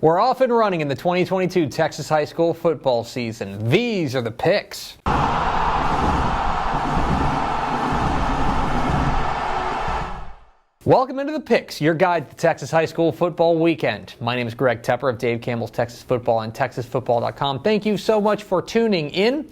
We're off and running in the 2022 Texas high school football season. These are the picks. Welcome into the picks, your guide to the Texas high school football weekend. My name is Greg Tepper of Dave Campbell's Texas Football and TexasFootball.com. Thank you so much for tuning in.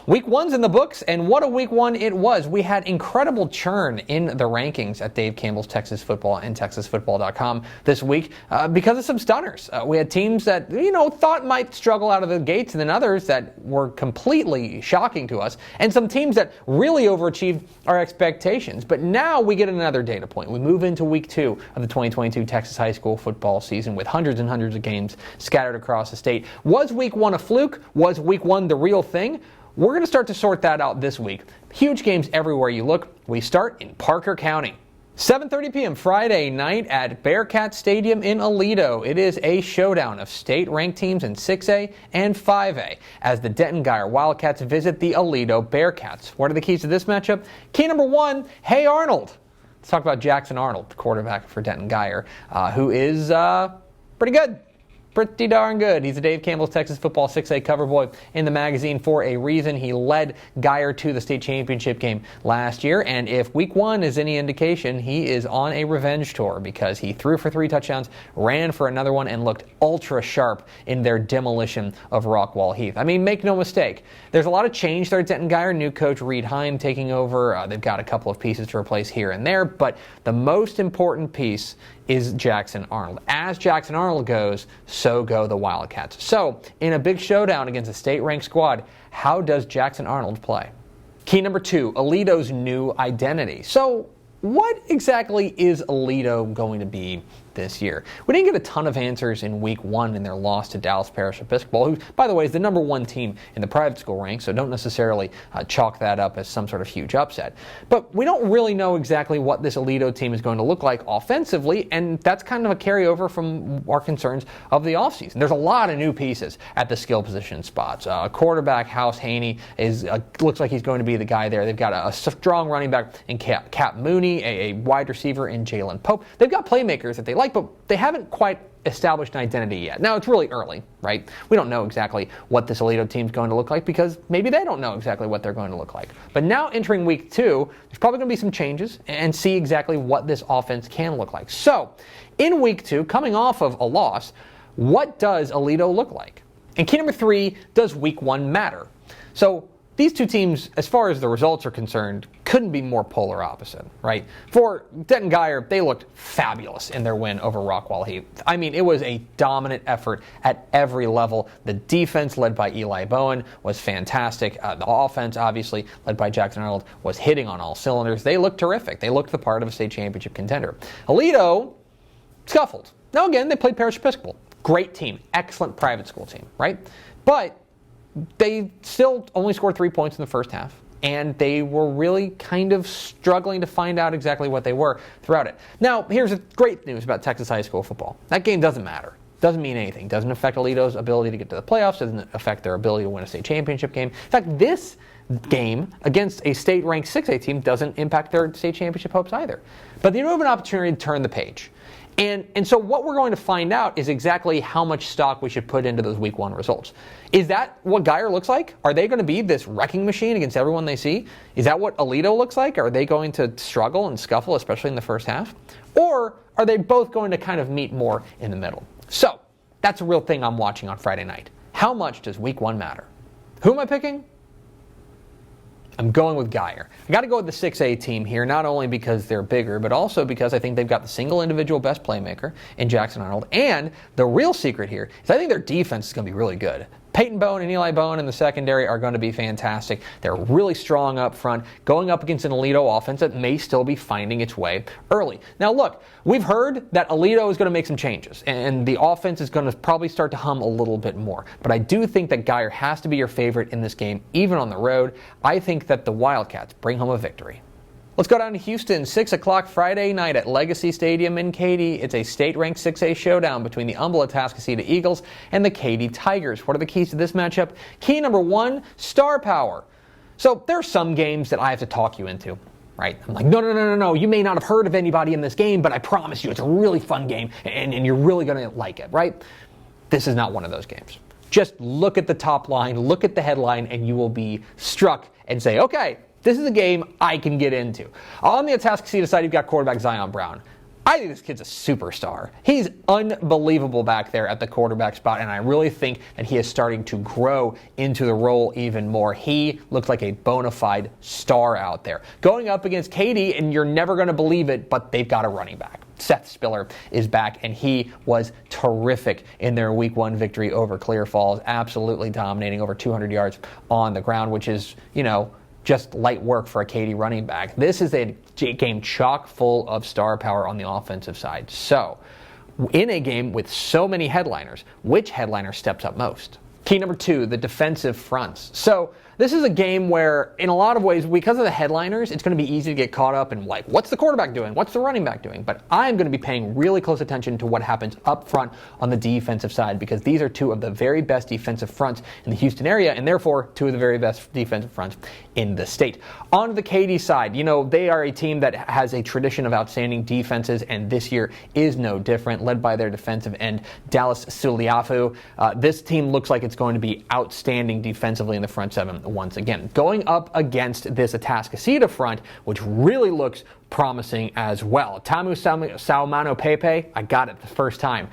Week one's in the books, and what a week one it was. We had incredible churn in the rankings at Dave Campbell's Texas Football and TexasFootball.com this week because of some stunners. We had teams that, thought might struggle out of the gates, and then others that were completely shocking to us, and some teams that really overachieved our expectations. But now we get another data point. We move into week two of the 2022 Texas high school football season with hundreds and hundreds of games scattered across the state. Was week one a fluke? Was week one the real thing? We're going to start to sort that out this week. Huge games everywhere you look. We start in Parker County. 7:30 p.m. Friday night at Bearcat Stadium in Aledo. It is a showdown of state-ranked teams in 6A and 5A as the Denton-Guyer Wildcats visit the Aledo Bearcats. What are the keys to this matchup? Key number one, hey Arnold. Let's talk about Jackson Arnold, the quarterback for Denton-Guyer, who is pretty good. Pretty darn good. He's a Dave Campbell's Texas Football 6A cover boy in the magazine for a reason. He led Guyer to the state championship game last year, and if week one is any indication, he is on a revenge tour because he threw for 3 touchdowns, ran for another one, and looked ultra sharp in their demolition of Rockwall Heath. I mean, make no mistake, there's a lot of change there at Denton-Guyer. New coach Reed Heim taking over. They've got a couple of pieces to replace here and there, but the most important piece is Jackson Arnold. As Jackson Arnold goes, so go the Wildcats. So, in a big showdown against a state-ranked squad, how does Jackson Arnold play? Key number two, Aledo's new identity. So, what exactly is Aledo going to be this year? We didn't get a ton of answers in week one in their loss to Dallas Parish Episcopal, who, by the way, is the number one team in the private school ranks, so don't necessarily chalk that up as some sort of huge upset. But we don't really know exactly what this Aledo team is going to look like offensively, and that's kind of a carryover from our concerns of the offseason. There's a lot of new pieces at the skill position spots. Quarterback House Haney looks like he's going to be the guy there. They've got a strong running back in Cap Mooney, a wide receiver in Jalen Pope. They've got playmakers that they like, but they haven't quite established an identity yet. Now, it's really early, right? We don't know exactly what this Aledo team's going to look like because maybe they don't know exactly what they're going to look like. But now entering week two, there's probably going to be some changes and see exactly what this offense can look like. So, in week two, coming off of a loss, what does Aledo look like? And key number three, does week one matter? So, these two teams, as far as the results are concerned, couldn't be more polar opposite, right? For Denton-Guyer, they looked fabulous in their win over Rockwall Heath. I mean, it was a dominant effort at every level. The defense, led by Eli Bowen, was fantastic. The offense, obviously, led by Jackson Arnold, was hitting on all cylinders. They looked terrific. They looked the part of a state championship contender. Aledo scuffled. Now, again, they played Parish Episcopal. Great team. Excellent private school team, right? But they still only scored 3 points in the first half, and they were really kind of struggling to find out exactly what they were throughout it. Now, here's the great news about Texas high school football. That game doesn't matter. Doesn't mean anything. Doesn't affect Aledo's ability to get to the playoffs. Doesn't affect their ability to win a state championship game. In fact, this game against a state-ranked 6A team doesn't impact their state championship hopes either. But they do have an opportunity to turn the page. And so what we're going to find out is exactly how much stock we should put into those week one results. Is that what Guyer looks like? Are they going to be this wrecking machine against everyone they see? Is that what Aledo looks like? Are they going to struggle and scuffle, especially in the first half? Or are they both going to kind of meet more in the middle? So that's a real thing I'm watching on Friday night. How much does week one matter? Who am I picking? I'm going with Guyer. I got to go with the 6A team here, not only because they're bigger, but also because I think they've got the single individual best playmaker in Jackson Arnold. And the real secret here is I think their defense is going to be really good. Peyton Bowen and Eli Bowen in the secondary are going to be fantastic. They're really strong up front, going up against an Aledo offense that may still be finding its way early. Now look, we've heard that Aledo is going to make some changes, and the offense is going to probably start to hum a little bit more. But I do think that Guyer has to be your favorite in this game, even on the road. I think that the Wildcats bring home a victory. Let's go down to Houston, 6 o'clock Friday night at Legacy Stadium in Katy. It's a state-ranked 6A showdown between the Humble Atascocita Eagles and the Katy Tigers. What are the keys to this matchup? Key number one, star power. So there are some games that I have to talk you into, right? I'm like, no. You may not have heard of anybody in this game, but I promise you it's a really fun game, and you're really going to like it, right? This is not one of those games. Just look at the top line, look at the headline, and you will be struck and say, okay, this is a game I can get into. On the Atascocita side, you've got quarterback Zion Brown. I think this kid's a superstar. He's unbelievable back there at the quarterback spot, and I really think that he is starting to grow into the role even more. He looks like a bona fide star out there. Going up against Katy, and you're never going to believe it, but they've got a running back. Seth Spiller is back, and he was terrific in their Week 1 victory over Clear Falls, absolutely dominating, over 200 yards on the ground, which is, just light work for a Katy running back. This is a game chock full of star power on the offensive side. So, in a game with so many headliners, which headliner steps up most? Key number 2, the defensive fronts. So, this is a game where, in a lot of ways, because of the headliners, it's going to be easy to get caught up in, what's the quarterback doing? What's the running back doing? But I'm going to be paying really close attention to what happens up front on the defensive side, because these are two of the very best defensive fronts in the Houston area, and therefore, two of the very best defensive fronts in the state. On the Katy side, they are a team that has a tradition of outstanding defenses, and this year is no different, led by their defensive end, Dallas Suliafu. This team looks like it's going to be outstanding defensively in the front seven once again. Going up against this Atascocita front, which really looks promising as well. Tamu Saumano Pepe, I got it the first time.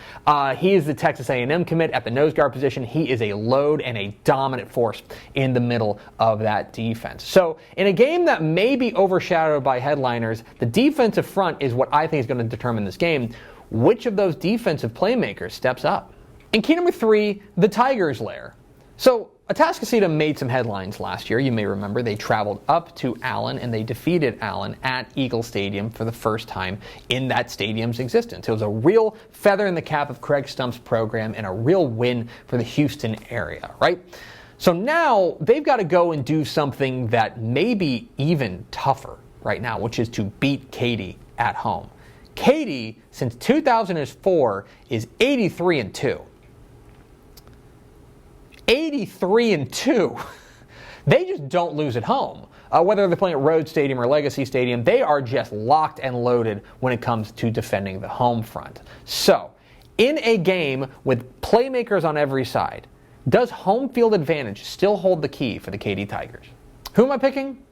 He is the Texas A&M commit at the nose guard position. He is a load and a dominant force in the middle of that defense. So in a game that may be overshadowed by headliners, the defensive front is what I think is going to determine this game. Which of those defensive playmakers steps up? In key number 3, the Tigers' lair. So Atascocita made some headlines last year. You may remember they traveled up to Allen and they defeated Allen at Eagle Stadium for the first time in that stadium's existence. It was a real feather in the cap of Craig Stump's program and a real win for the Houston area, right? So now they've got to go and do something that may be even tougher right now, which is to beat Katy at home. Katy, since 2004, is 83-2. 83-2. They just don't lose at home. Whether they're playing at Road Stadium or Legacy Stadium, they are just locked and loaded when it comes to defending the home front. So, in a game with playmakers on every side, does home field advantage still hold the key for the Katy Tigers? Who am I picking?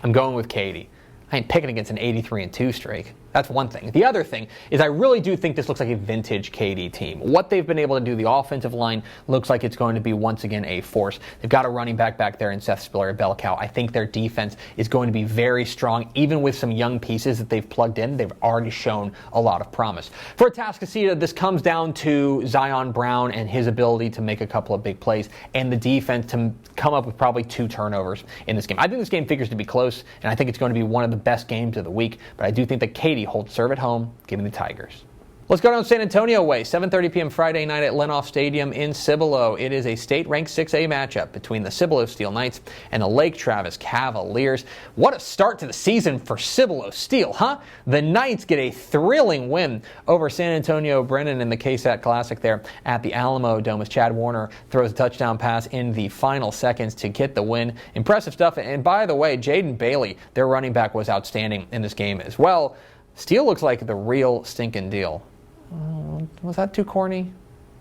I'm going with Katy. I ain't picking against an 83-2 streak. That's one thing. The other thing is I really do think this looks like a vintage Katy team. What they've been able to do, the offensive line looks like it's going to be once again a force. They've got a running back there in Seth Spiller at Belcow. I think their defense is going to be very strong. Even with some young pieces that they've plugged in, they've already shown a lot of promise. For Atascocita, this comes down to Zion Brown and his ability to make a couple of big plays and the defense to come up with probably 2 turnovers in this game. I think this game figures to be close, and I think it's going to be one of the best games of the week, but I do think that Katy holds serve at home, giving the Tigers. Let's go down San Antonio way. 7:30 p.m. Friday night at Lenoff Stadium in Cibolo. It is a state-ranked 6A matchup between the Cibolo Steel Knights and the Lake Travis Cavaliers. What a start to the season for Cibolo Steel, huh? The Knights get a thrilling win over San Antonio Brennan in the KSAT Classic there at the Alamo Dome as Chad Warner throws a touchdown pass in the final seconds to get the win. Impressive stuff. And by the way, Jaden Bailey, their running back, was outstanding in this game as well. Steel looks like the real stinking deal. Was that too corny?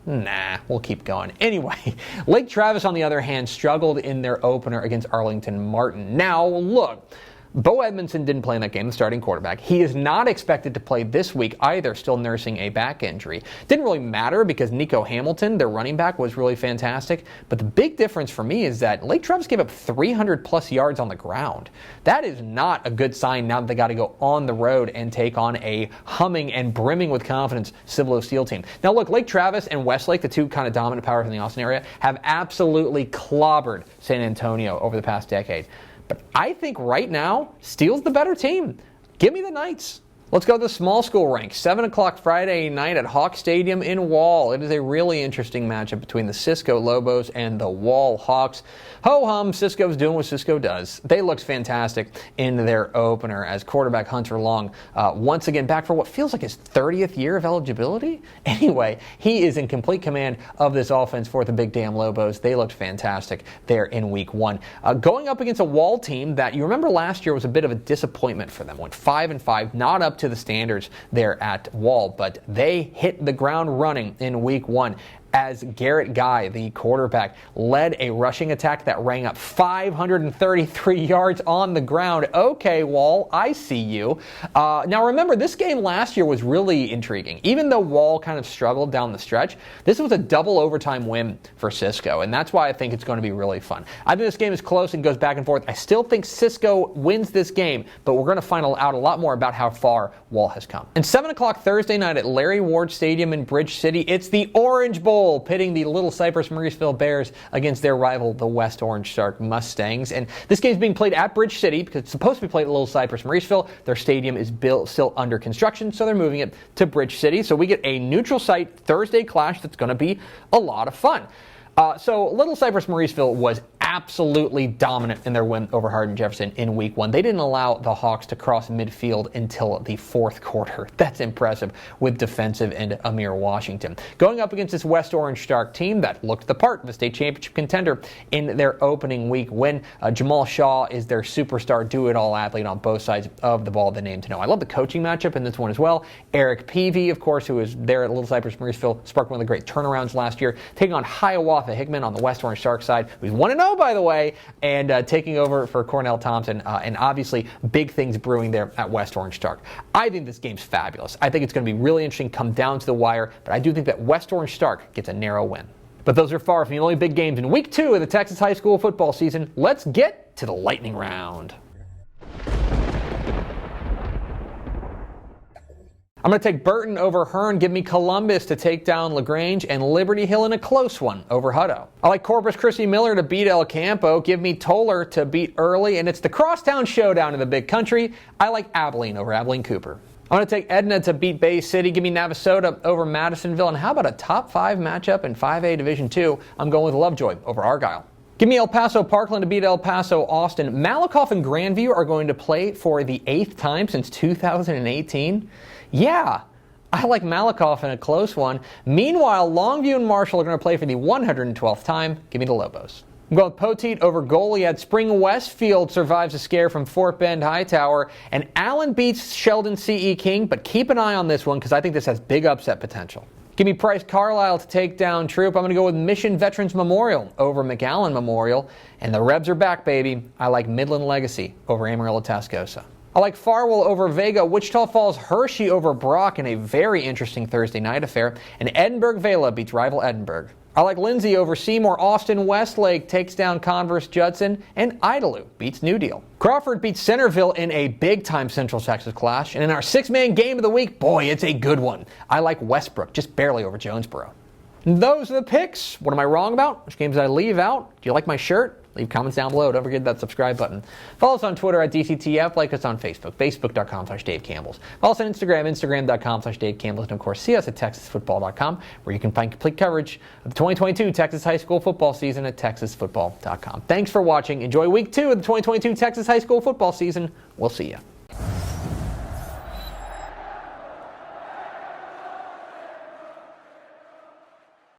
Nah, we'll keep going. Anyway, Lake Travis, on the other hand, struggled in their opener against Arlington Martin. Now, look, Bo Edmondson didn't play in that game, the starting quarterback. He is not expected to play this week either, still nursing a back injury. Didn't really matter because Nico Hamilton, their running back, was really fantastic. But the big difference for me is that Lake Travis gave up 300-plus yards on the ground. That is not a good sign now that they got to go on the road and take on a humming and brimming with confidence Cibolo Steel team. Now, look, Lake Travis and Westlake, the two kind of dominant powers in the Austin area, have absolutely clobbered San Antonio over the past decade. But I think right now, Steel's the better team. Give me the Knights. Let's go to the small school ranks. 7 o'clock Friday night at Hawk Stadium in Wall. It is a really interesting matchup between the Cisco Lobos and the Wall Hawks. Ho-hum, Cisco's doing what Cisco does. They looked fantastic in their opener as quarterback Hunter Long, once again back for what feels like his 30th year of eligibility. Anyway, he is in complete command of this offense for the Big Damn Lobos. They looked fantastic there in week 1. Going up against a Wall team that you remember last year was a bit of a disappointment for them. Went 5-5, not up up to the standards there at Wall, but they hit the ground running in week 1. As Garrett Guy, the quarterback, led a rushing attack that rang up 533 yards on the ground. Okay, Wall, I see you. Now remember, this game last year was really intriguing. Even though Wall kind of struggled down the stretch, this was a double overtime win for Cisco, and that's why I think it's going to be really fun. I think this game is close and goes back and forth. I still think Cisco wins this game, but we're going to find out a lot more about how far Wall has come. And 7 o'clock Thursday night at Larry Ward Stadium in Bridge City, it's the Orange Bowl, pitting the Little Cypress-Mauriceville Bears against their rival, the West Orange Stark Mustangs. And this game is being played at Bridge City because it's supposed to be played at Little Cypress-Mauriceville. Their stadium is still under construction, so they're moving it to Bridge City. So we get a neutral site Thursday clash that's going to be a lot of fun. So Little Cypress-Mauriceville was absolutely dominant in their win over Hardin-Jefferson in week 1. They didn't allow the Hawks to cross midfield until the 4th quarter. That's impressive with defensive end Amir Washington. Going up against this West Orange Stark team that looked the part of a state championship contender in their opening week win. Jamal Shaw is their superstar do-it-all athlete on both sides of the ball, the name to know. I love the coaching matchup in this one as well. Eric Peavy, of course, who was there at Little Cypress-Mauriceville, sparked one of the great turnarounds last year, taking on Hiawatha Hickman on the West Orange Stark side, who's 1-0 by the way, and taking over for Cornell Thompson, and obviously big things brewing there at West Orange Stark. I think this game's fabulous. I think it's going to be really interesting, come down to the wire, but I do think that West Orange Stark gets a narrow win. But those are far from the only big games in week 2 of the Texas high school football season. Let's get to the lightning round. I'm going to take Burton over Hearn, give me Columbus to take down LaGrange, and Liberty Hill in a close one over Hutto. I like Corpus Christi Miller to beat El Campo, give me Toller to beat Early, and it's the crosstown showdown in the big country. I like Abilene over Abilene Cooper. I'm going to take Edna to beat Bay City, give me Navasota over Madisonville, and how about a top 5 matchup in 5A Division II? I'm going with Lovejoy over Argyle. Give me El Paso Parkland to beat El Paso Austin. Malakoff and Grandview are going to play for the 8th time since 2018. Yeah, I like Malakoff in a close one. Meanwhile, Longview and Marshall are going to play for the 112th time. Give me the Lobos. I'm going with Poteet over Goliad. Spring Westfield survives a scare from Fort Bend Hightower. And Allen beats Sheldon C.E. King, but keep an eye on this one because I think this has big upset potential. Give me Price Carlisle to take down Troop. I'm going to go with Mission Veterans Memorial over McAllen Memorial. And the Rebs are back, baby. I like Midland Legacy over Amarillo Tascosa. I like Farwell over Vega, Wichita Falls Hershey over Brock in a very interesting Thursday night affair, and Edinburgh Vela beats rival Edinburgh. I like Lindsay over Seymour, Austin Westlake takes down Converse Judson, and Idalou beats New Deal. Crawford beats Centerville in a big-time Central Texas clash, and in our 6-man game of the week, boy, it's a good one. I like Westbrook, just barely over Jonesboro. And those are the picks. What am I wrong about? Which games did I leave out? Do you like my shirt? Leave comments down below. Don't forget that subscribe button. Follow us on Twitter at DCTF. Like us on Facebook, facebook.com/Dave Campbell's. Follow us on Instagram, instagram.com/Dave Campbell's. And of course, see us at texasfootball.com, where you can find complete coverage of the 2022 Texas high school football season at texasfootball.com. Thanks for watching. Enjoy week 2 of the 2022 Texas high school football season. We'll see you.